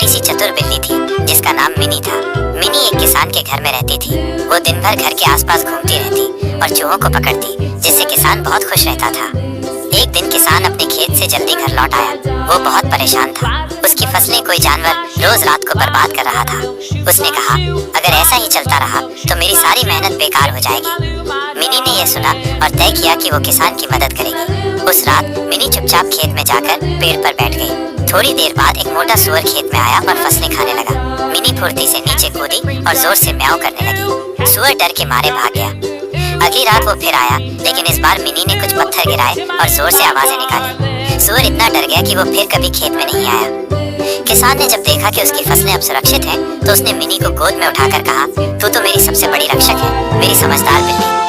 छोटी सी चतुर बिल्ली थी जिसका नाम मिनी था। मिनी एक किसान के घर में रहती थी। वो दिन भर घर के आसपास घूमती रहती और चूहों को पकड़ती, जिससे किसान बहुत खुश रहता था। एक दिन किसान अपने खेत से जल्दी घर लौट आया। वो बहुत परेशान था। उसकी फसलें कोई जानवर रोज रात को बर्बाद कर रहा था। उसने कहा, अगर ऐसा ही चलता रहा तो मेरी सारी मेहनत बेकार हो जाएगी। मिनी ने यह सुना और तय किया कि वो किसान की मदद करेगी। उस रात मिनी चुपचाप खेत में जाकर पेड़ पर बैठ गई। थोड़ी देर बाद एक मोटा सुअर खेत में आया और फसलें खाने लगा। मिनी फुर्ती से नीचे कूदी और जोर से म्याऊं करने लगी। सुअर डर के मारे भाग गया। अगली रात वो फिर आया, लेकिन इस बार मिनी ने कुछ पत्थर गिराए और जोर से आवाजें निकाली। सुअर इतना डर गया कि वो फिर कभी खेत में नहीं आया। किसान ने जब देखा कि उसकी फसलें अब सुरक्षित हैं, तो उसने मिनी को गोद में उठाकर कहा, तू तो मेरी सबसे बड़ी रक्षक है, मेरी समझदार बिल्ली।